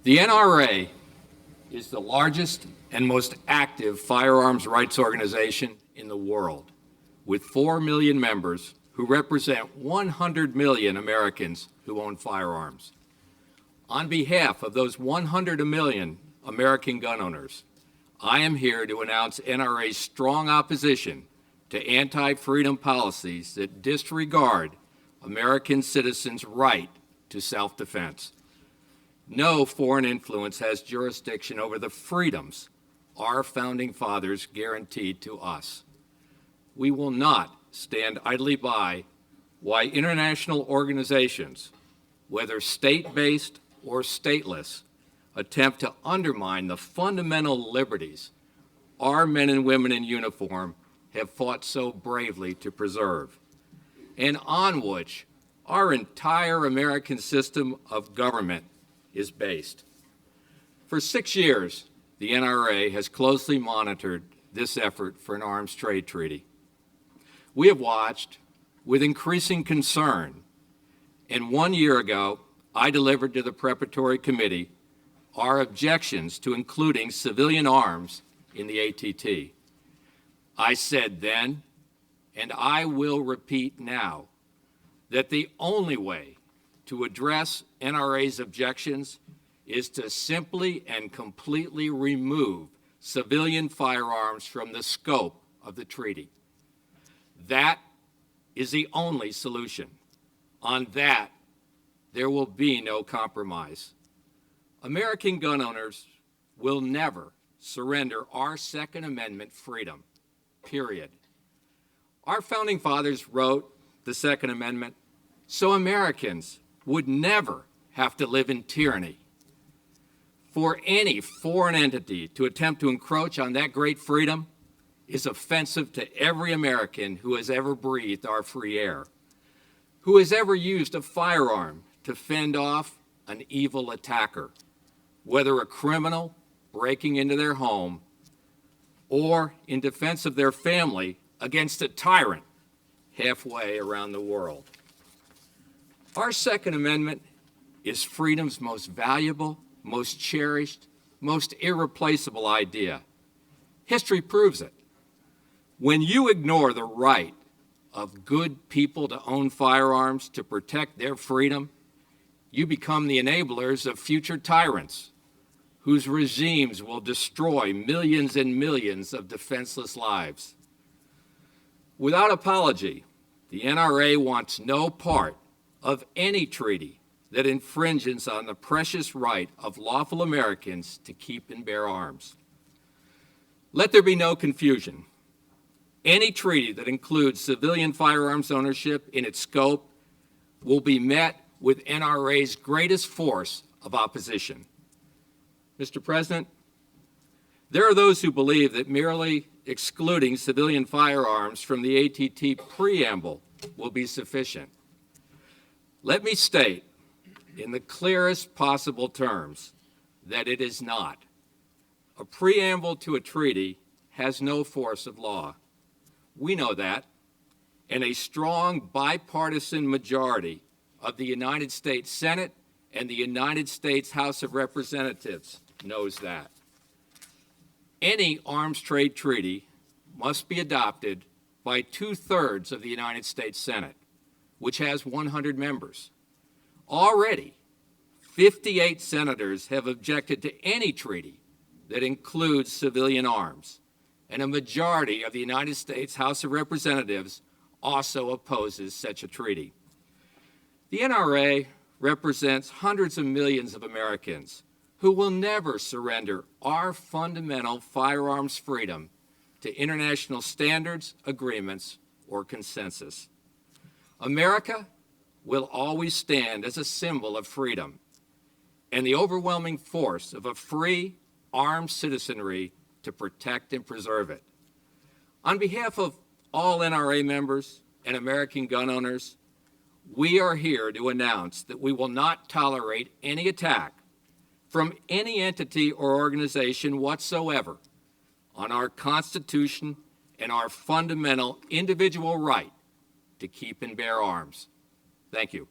The NRA is the largest and most active firearms rights organization in the world, with 4 million members who represent 100 million Americans who own firearms. On behalf of those 100 million American gun owners, I am here to announce NRA's strong opposition to anti-freedom policies that disregard American citizens' right to self-defense. No foreign influence has jurisdiction over the freedoms our founding fathers guaranteed to us. We will not stand idly by why international organizations, whether state-based or stateless, attempt to undermine the fundamental liberties our men and women in uniform have fought so bravely to preserve, and on which our entire American system of government is based. For 6 years, the NRA has closely monitored this effort for an arms trade treaty. We have watched with increasing concern, and 1 year ago, I delivered to the preparatory committee our objections to including civilian arms in the ATT. I said then, and I will repeat now, that the only way to address NRA's objections is to simply and completely remove civilian firearms from the scope of the treaty. That is the only solution. On that, there will be no compromise. American gun owners will never surrender our Second Amendment freedom, period. Our founding fathers wrote the Second Amendment so Americans would never have to live in tyranny. For any foreign entity to attempt to encroach on that great freedom is offensive to every American who has ever breathed our free air, who has ever used a firearm to fend off an evil attacker, whether a criminal breaking into their home or in defense of their family against a tyrant halfway around the world. Our Second Amendment is freedom's most valuable, most cherished, most irreplaceable idea. History proves it. When you ignore the right of good people to own firearms to protect their freedom, you become the enablers of future tyrants whose regimes will destroy millions and millions of defenseless lives. Without apology, the NRA wants no part of any treaty that infringes on the precious right of lawful Americans to keep and bear arms. Let there be no confusion. Any treaty that includes civilian firearms ownership in its scope will be met with NRA's greatest force of opposition. Mr. President, there are those who believe that merely excluding civilian firearms from the ATT preamble will be sufficient. Let me state in the clearest possible terms that it is not. A preamble to a treaty has no force of law. We know that, and a strong bipartisan majority of the United States Senate and the United States House of Representatives knows that. Any arms trade treaty must be adopted by 2/3 of the United States Senate, which has 100 members. Already, 58 senators have objected to any treaty that includes civilian arms, and a majority of the United States House of Representatives also opposes such a treaty. The NRA represents hundreds of millions of Americans who will never surrender our fundamental firearms freedom to international standards, agreements, or consensus. America will always stand as a symbol of freedom and the overwhelming force of a free, armed citizenry to protect and preserve it. On behalf of all NRA members and American gun owners, we are here to announce that we will not tolerate any attack from any entity or organization whatsoever on our Constitution and our fundamental individual right to keep and bear arms. Thank you.